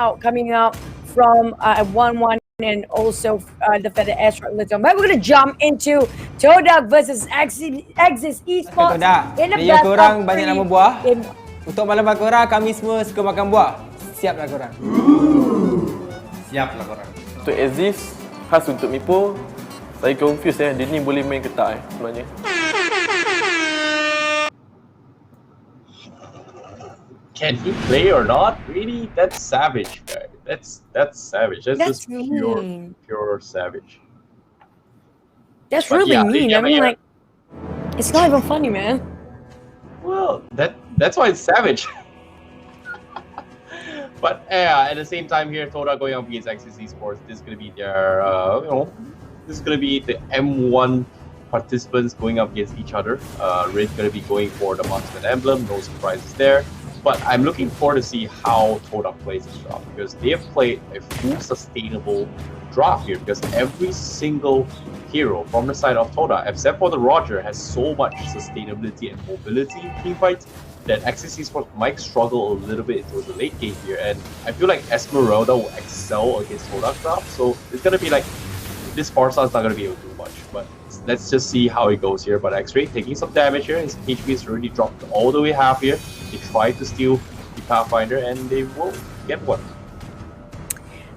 out coming out from 1-1 and also the Feather Airstrike Little. But we're gonna jump into Todak versus Axis Esports Todak, in the player best korang of banyak 3 nama buah. game. Untuk malam korang, kami semua suka makan buah. Siaplah korang. Siaplah korang. Untuk Aziz, khas untuk Mipo, saya confused dia ni boleh main ke tak sebenarnya. Can he play or not? Really? That's savage, guy. That's savage. That's just mean. pure savage. That's But really yeah, mean. I mean, like, it's not even funny, man. Well, that's why it's savage. But yeah, at the same time here, Todak going up against Axis Esports. This is gonna be their, this is gonna be the M1 participants going up against each other. Red's gonna be going for the marksman emblem. No surprises there. But I'm looking forward to see how Todak plays this draft, because they have played a full sustainable draft here, because every single hero from the side of Todak, except for the Roger, has so much sustainability and mobility in team fights that Axis Esports might struggle a little bit into the late game here. And I feel like Esmeralda will excel against Todak draft, so it's gonna be like, this Farsa is not gonna be able to do much. But let's just see how it goes here. But X-Ray taking some damage here. His HP is already dropped all the way half here. They try to steal the Pathfinder and they will get one.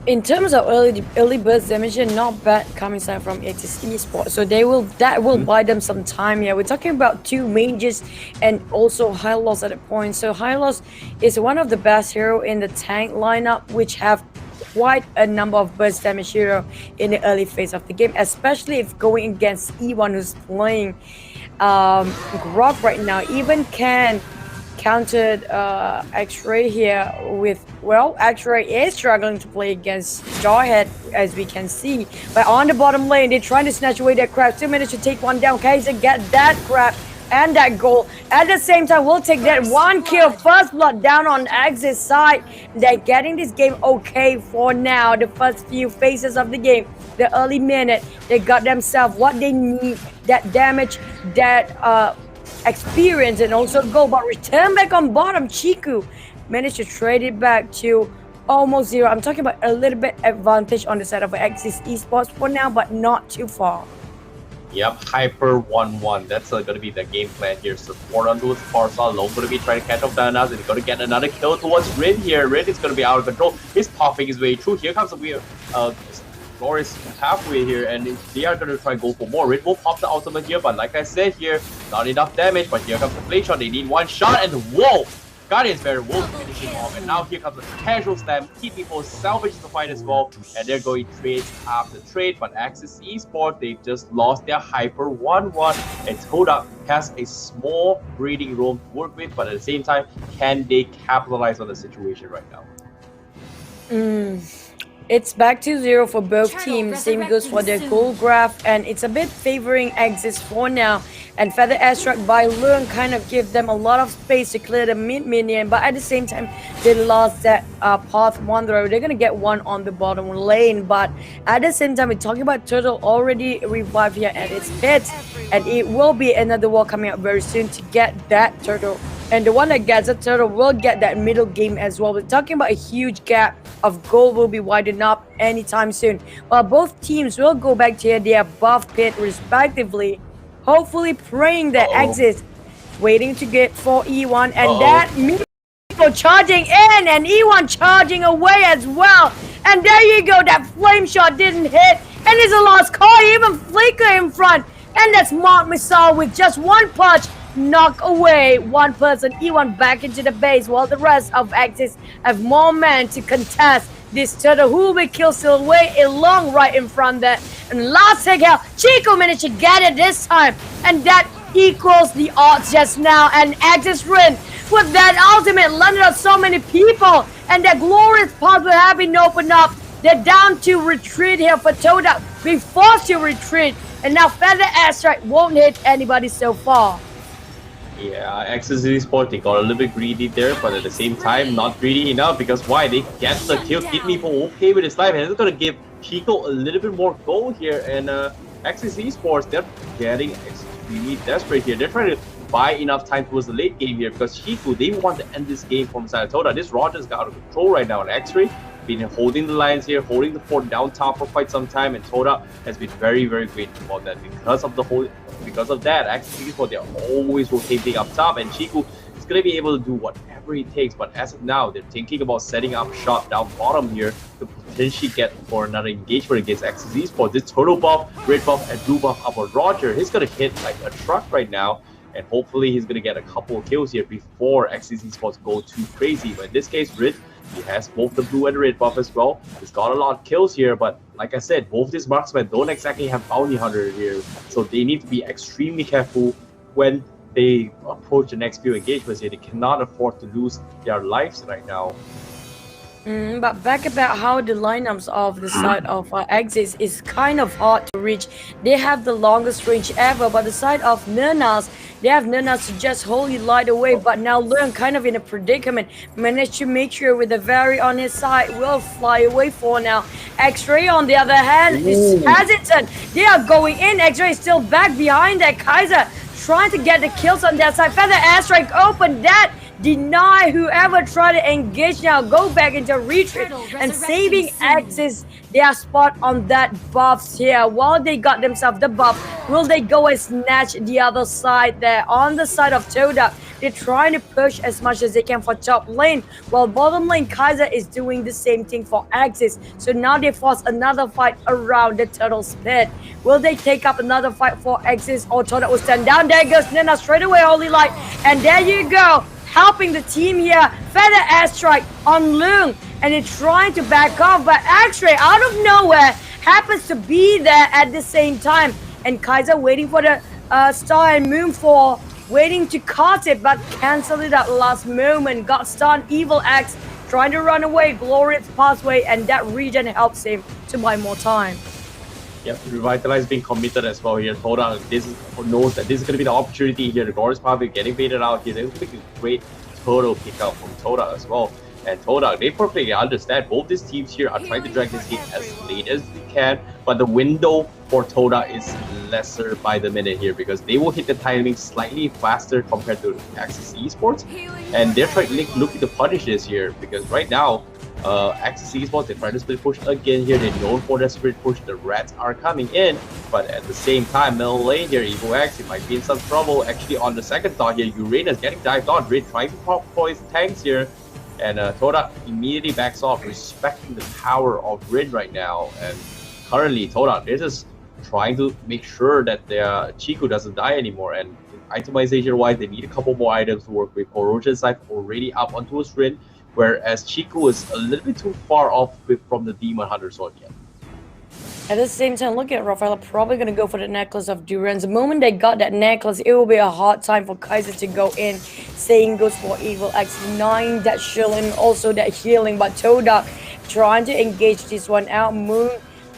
In terms of early burst damage, not bad coming side from Axis Esports. So that will buy them some time here. We're talking about 2 mages and also High Loss at a point. So High Loss is one of the best hero in the tank lineup, which have quite a number of burst damage hero in the early phase of the game, especially if going against E1 who's playing Grog right now. Even can countered X-Ray here with, well, X-Ray is struggling to play against Jawhead, as we can see. But on the bottom lane, they're trying to snatch away that crab. 2 minutes to take one down. Kaiser get that crab and that goal. At the same time, we'll take that 1 kill. First blood down on Axis side. They're getting this game okay for now. The first few phases of the game, the early minute, they got themselves what they need. That damage, that experience, and also goal. But return back on bottom. Chuchu managed to trade it back to almost 0. I'm talking about a little bit advantage on the side of Axis Esports for now, but not too far. Yep, Hyper 1-1. That's going to be the game plan here. Support on towards Farsa. Long going to be trying to catch up Danas, and he's going to get another kill towards Red here. Red is going to be out of control. He's popping his way through. Here comes the weird Flores halfway here, and they are going to try and go for more. Red will pop the ultimate here, but like I said here, not enough damage. But here comes the play shot. They need 1 shot, and whoa! Guardian's Barrier will finish him off, and now here comes the casual slam. Key people salvage the fight as well, and they're going trade after trade. But Axis Esports, they've just lost their Hyper 1-1, and Todak has a small breathing room to work with, but at the same time, can they capitalize on the situation right now? It's back to 0 for both teams. Same goes for their goal graph, and it's a bit favoring Axis for now. And Feather Airstrike by Learn kind of give them a lot of space to clear the mid-minion, but at the same time, they lost that Path Wanderer. They're gonna get one on the bottom lane, but at the same time, we're talking about Turtle already revived here at its pit, and it will be another wall coming up very soon to get that Turtle. And the one that gets a Turtle will get that middle game as well. We're talking about a huge gap of gold will be widened up anytime soon. While both teams will go back to their buff pit respectively, hopefully praying that Axis waiting to get for E1, and that Mipo charging in, and E1 charging away as well. And there you go, that flame shot didn't hit, and it's a lost call, even Flicker in front. And that's Mark Missile with just 1 punch, knock away 1 person. E1 back into the base, while the rest of Axis have more men to contest this Turtle, who will be killed still way along right in front there. And last take out, Chico managed to get it this time, and that equals the odds just now. And Axis win with that ultimate landed on so many people, and that glorious path will have been opened up. They're down to retreat here for Todak, being forced to retreat, and now Feather Airstrike won't hit anybody so far. Yeah, Axis Esports, they got a little bit greedy there, but at the same time, not greedy enough, because why? They get the kill. Kid Meeple okay with his life, and it's going to give Chico a little bit more gold here. And Axis Esports, they're getting extremely desperate here. They're trying to buy enough time towards the late game here, because Chico, they want to end this game from Saratoga. This Rogers got out of control right now on X-Ray. been holding the lines here, holding the fort down top for quite some time, and Todak has been very, very great about that. Because of that, Axis Esports, they're always rotating up top, and Chuchu is going to be able to do whatever it takes. But as of now, they're thinking about setting up shop down bottom here to potentially get for another engagement against Axis Esports. This turtle buff, red buff, and blue buff up on Roger. He's going to hit like a truck right now. And hopefully he's going to get a couple of kills here before Axis Esports go too crazy. But in this case, Rid, he has both the blue and red buff as well. He's got a lot of kills here, but like I said, both these marksmen don't exactly have bounty hunter here. So they need to be extremely careful when they approach the next few engagements here. They cannot afford to lose their lives right now. But back about how the lineups of the side of Axis is kind of hard to reach. They have the longest range ever, but the side of Nernas, they have Nernas to just wholly light away, but now Learn kind of in a predicament. Managed to make sure with the Very on his side will fly away for now. X-Ray on the other hand is hesitant. They are going in. X-Ray is still back behind that. Kaiser trying to get the kills on that side. Feather airstrike open that. Deny whoever try to engage now, go back into retreat and saving Axis their spot on that buffs here. While they got themselves the buff, will they go and snatch the other side there? On the side of Todak, they're trying to push as much as they can for top lane, while bottom lane Kaiser is doing the same thing for Axis. So now they force another fight around the turtle's pit. Will they take up another fight for Axis, or Todak will stand down? There goes Nina straight away, Holy Light, and there you go. Helping the team here, Feather airstrike on Lung, and they're trying to back off, but X-Ray out of nowhere happens to be there at the same time, and Kaiser waiting for the Star and Moonfall, waiting to cast it, but cancelled it at last moment. Got stunned, Evil X trying to run away, Glorious Pathway, and that regen helps him to buy more time. Yep, Revitalize being committed as well here. Todak knows that this is going to be the opportunity here. The Glorious Pathway getting baited out here. This will be a great turtle pick up from Todak as well. And Todak, they perfectly understand both these teams here are trying to drag this game as late as they can, but the window for Todak is lesser by the minute here because they will hit the timing slightly faster compared to Axis Esports, and they're trying looking to punish this here because right now Axis Esports, they're trying to split push again here. They're known for their split push. The rats are coming in, but at the same time, middle lane here, Evo X, he might be in some trouble. Actually, on the second thought here, Uranus getting dived on. Red trying to pop for his tanks here, and Todak immediately backs off, respecting the power of Red right now. And currently, Todak, they're just trying to make sure that their Chuchu doesn't die anymore. And itemization-wise, they need a couple more items to work with. Corrosion Scythe already up onto a sprint, whereas Chuchu is a little bit too far off from the Demon Hunter sword yet. At the same time, look at Rafaela probably going to go for the necklace of Durance. The moment they got that necklace, it will be a hard time for Kaiser to go in. Saying goes for Evil X, 9 that shielding, also that healing. But Todak trying to engage this one out. Moon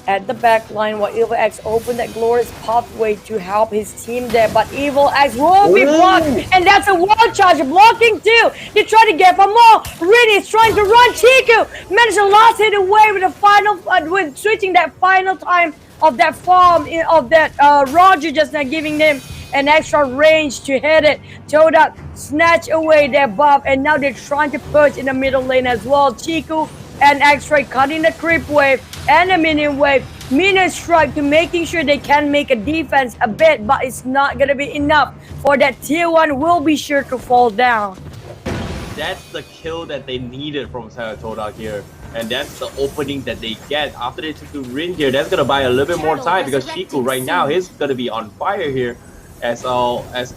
at the back line while Evil X opened that Glorious Pathway to help his team there. But Evil X will be blocked, and that's a wall charge blocking too. They try to get for more. Rin is trying to run. Chuchu managed to last hit away with the final, with switching that final time of that farm of that Roger just now giving them an extra range to hit it. Todak snatch away their buff, and now they're trying to push in the middle lane as well. Chuchu and X-Ray cutting the creep wave and the minion wave. Minion strike to making sure they can make a defense a bit, but it's not going to be enough for that tier 1 will be sure to fall down. That's the kill that they needed from Todak here. And that's the opening that they get after they took the ring here. That's going to buy a little bit more time because Chuchu right now, he's going to be on fire here. As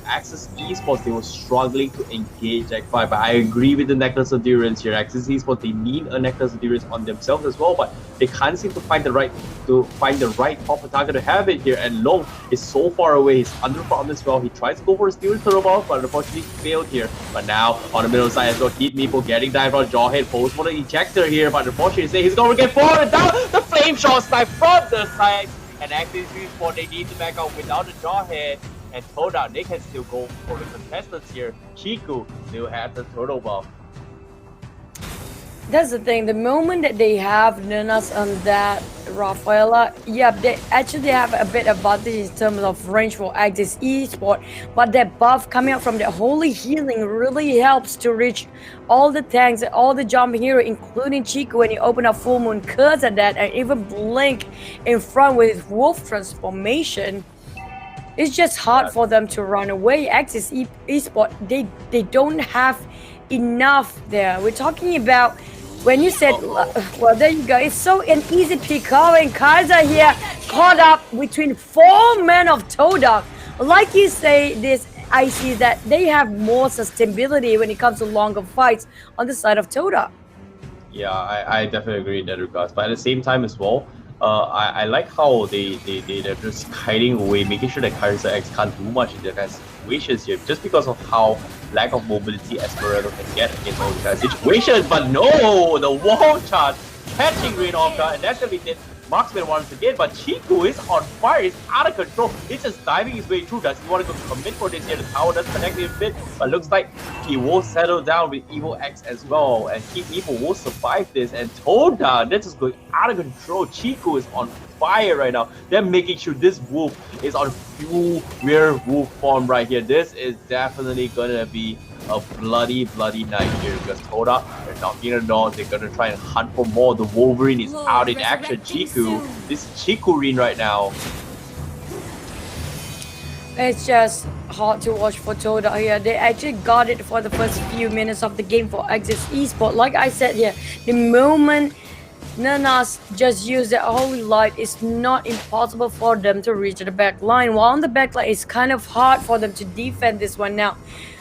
Axis Esports, they were struggling to engage that fight. But I agree with the Necklace of Durance here. Axis Esports, they need a Necklace of Durance on themselves as well, but they can't seem to find the right proper target to have it here. And Long is so far away. He's underfarmed as well. He tries to go for a steel turtle ball, but unfortunately failed here. But now on the middle side as well, Heat Meeple getting dived on Jawhead, pose for the ejector here, but unfortunately he's going to get forward down. The flame shot snipe from the side, and Axis Esports, they need to back out without the Jawhead. And Todak, they can still go for the contestants here. Chuchu still has the turtle buff. That's the thing. The moment that they have Nanas on that Rafaela, yeah, they actually have a bit advantage in terms of range for Axis Esport. But that buff coming out from the Holy Healing really helps to reach all the tanks and all the jumping hero, including Chico when you open up Full Moon Curse at that, and even Blink in front with his Wolf transformation. It's just hard for them to run away. Axis Esport, they don't have enough there. We're talking about when you said, well, there you go. It's so an easy pick up, and Kaiser here caught up between 4 men of Todak. Like you say, this I see that they have more sustainability when it comes to longer fights on the side of Todak. Yeah, I definitely agree in that regards. But at the same time as well, I like how they're just hiding away, making sure that Kaiser X can't do much in their kind of situations here, just because of how lack of mobility Esperanto can get against all these kind of situations. But no, the wall charge catching Rain off guard, and that's gonna be dead. Marksman once again, but Chico is on fire, he's out of control. He's just diving his way through. Does he want to go commit for this here? The tower does connect him a bit, but looks like he will settle down with Evo X as well. And Keep Evo will survive this. And Todak, that's just going out of control. Chico is on fire right now. They're making sure this wolf is on full werewolf form right here. This is definitely gonna be a bloody night here because Todak, they're knocking the door. They're gonna try and hunt for more. The Wolverine is out in action. Chiku, this is Chikurine right now. It's just hard to watch for Todak here. They actually got it for the first few minutes of the game for Axis Esport. Like I said here, the moment Nanas just use the Holy Light, it's not impossible for them to reach the back line. While on the back line, it's kind of hard for them to defend this one now.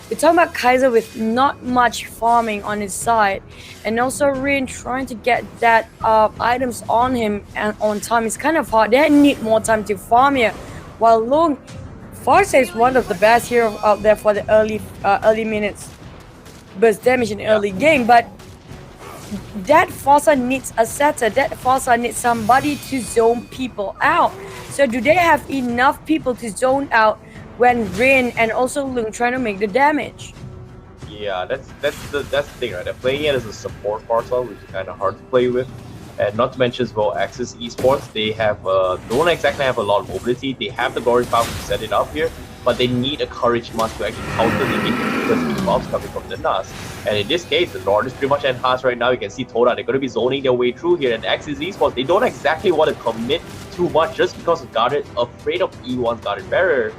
We're talking about Kaiser with not much farming on his side, and also Rin trying to get that items on him and on time. It's kind of hard. They need more time to farm here. While Lung, Farsa is one of the best heroes out there for the early minutes, burst damage in the early game. But that Farsa needs a setter. That Farsa needs somebody to zone people out. So do they have enough people to zone out when Rin and also Lung trying to make the damage? Yeah, that's the thing, right? They're playing it as a support parcel, which is kind of hard to play with. And not to mention as well, Axis Esports, they have don't exactly have a lot of mobility. They have the glory power to set it up here, but they need a courage must to actually counter the because buffs coming from the NAS. And in this case, the Lord is pretty much enhanced right now. You can see Todak, they're going to be zoning their way through here. And Axis Esports, they don't exactly want to commit too much just because of guarded, afraid of E1's guarded barrier.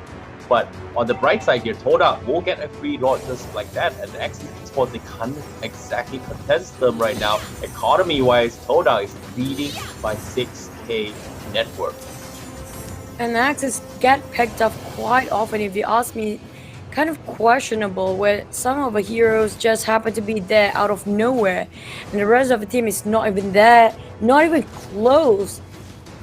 But on the bright side here, Todak will get a free Lord just like that. And the Axis Esports, they can't exactly contest them right now. Economy-wise, Todak is leading by 6k net worth. And Axis get picked up quite often, if you ask me. Kind of questionable, where some of the heroes just happen to be there out of nowhere, and the rest of the team is not even there, not even close.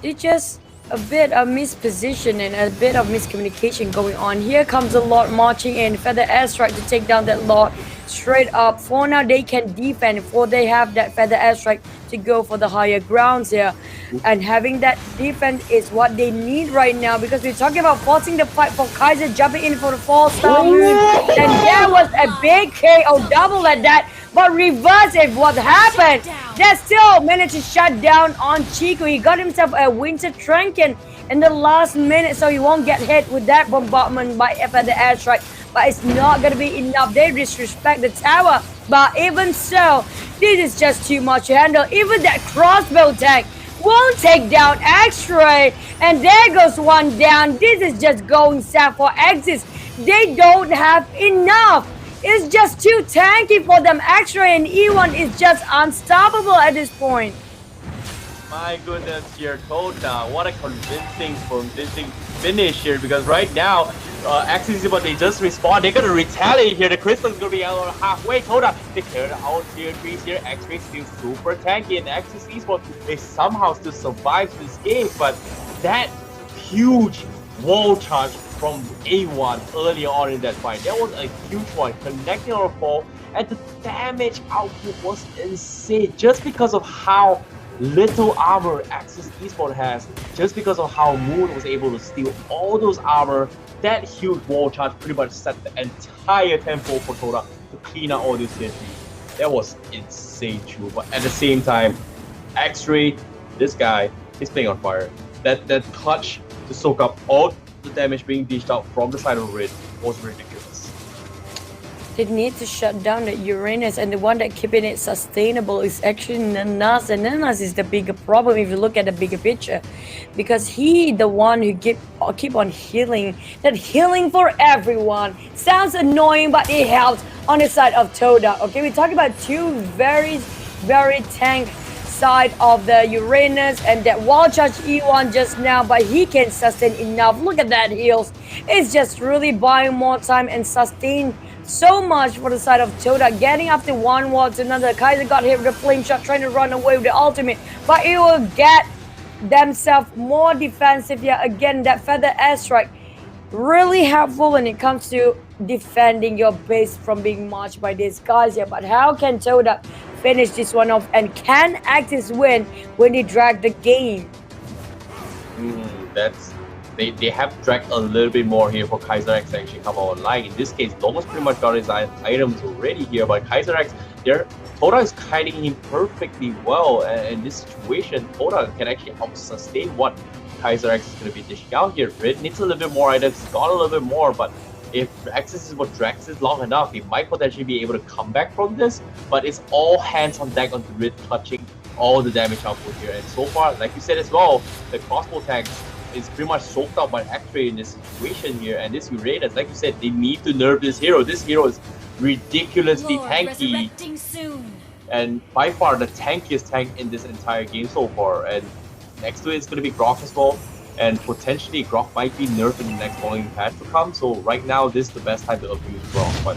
It's just a bit of misposition and a bit of miscommunication going on. Here comes the Lord marching in, Feather Airstrike to take down that Lord straight up. For now, they can defend, for they have that Feather Airstrike to go for the higher grounds here. And having that defense is what they need right now, because we're talking about forcing the fight for Kaiser, jumping in for the 4-star move. And there was a big KO double at that, but reverse it. What happened? They still managed to shut down on Chico. He got himself a Winter Tranken in the last minute, so he won't get hit with that bombardment by the airstrike. But it's not going to be enough. They disrespect the tower. But even so, this is just too much to handle. Even that crossbow tank won't take down X-Ray. And there goes one down. This is just going south for Axis. They don't have enough. It's just too tanky for them. X-Ray and E1 is just unstoppable at this point. My goodness here, Todak, what a convincing finish here, because right now, Axis Esports, they just respawn. They're gonna retaliate here. The crystal's gonna be halfway. Todak, they cleared out tier 3s here. X-Ray still super tanky, and Axis Esports, they somehow still survive this game. But that huge wall charge from A1 earlier on in that fight, that was a huge one, connecting on a fall, and the damage output was insane just because of how little armor Axis Esports has, just because of how Moon was able to steal all those armor. That huge wall charge pretty much set the entire tempo for Todak to clean out all this here. That was insane, Chu. But at the same time, X-Ray, this guy, is playing on fire. That touch to soak up all the damage being dished out from the side of Red was ridiculous. They need to shut down the Uranus, and the one that keeping it sustainable is actually Nanas, and Nanas is the bigger problem if you look at the bigger picture, because he the one who keep on healing. That healing for everyone sounds annoying, but it helps on the side of Todak. Okay, we're talking about two very tank side of the Uranus, and that wall charge E1 just now, but he can sustain enough. Look at that heals. It's just really buying more time and sustain so much for the side of Todak. Getting after one wall to another. Kaiser got hit with a flame shot, trying to run away with the ultimate, but it will get themselves more defensive. Yeah, again, that feather airstrike really helpful when it comes to defending your base from being marched by these guys here. But how can Todak finish this one off, and can Axis win when they drag the game? They have dragged a little bit more here for Kaiser X to actually come online. In this case, Domus pretty much got his items already here, but Kaiser X, Todak is kiting him perfectly well, and in this situation, Todak can actually help sustain what Kaiser X is going to be dishing out here. Red needs a little bit more items, got a little bit more, but if Axis is what drags this long enough, he might potentially be able to come back from this, but it's all hands on deck on the Red clutching all the damage output here. And so far, like you said as well, the crossbow tanks is pretty much soaked out by X-Ray in this situation here, and this Uranus, like you said, they need to nerf this hero. This hero is ridiculously tanky, and by far the tankiest tank in this entire game so far. And next to it is going to be Grok as well, and potentially Grok might be nerfed in the next following patch to come. So right now, this is the best time to abuse Grok, but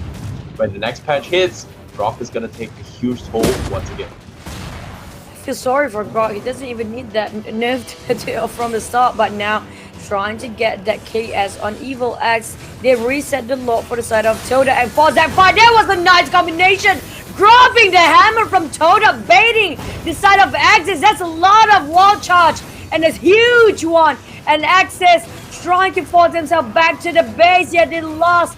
when the next patch hits, Grok is going to take a huge toll once again. I feel sorry for Grok. He doesn't even need that nerf from the start, but now trying to get that KS on Evil X. They reset the lock for the side of Todak and force that fight. That was a nice combination. Dropping the hammer from Todak, baiting the side of Axis. That's a lot of wall charge, and a huge one. And Axis trying to force themselves back to the base, yet they lost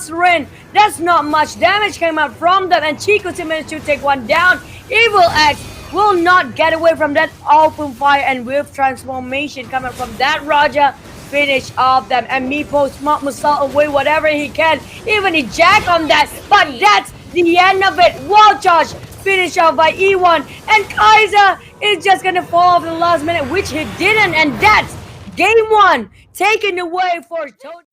Ren. That's not much damage came out from them, and Chico managed to take one down. Evil X will not get away from that open fire, and with transformation coming from that Raja, finish off them. And Meepo smart Musal away whatever he can, even he jack on that, but that's the end of it. Wall charge finish off by E1, and Kaiser is just gonna fall off in the last minute, which he didn't, and that's game one taken away for Todak.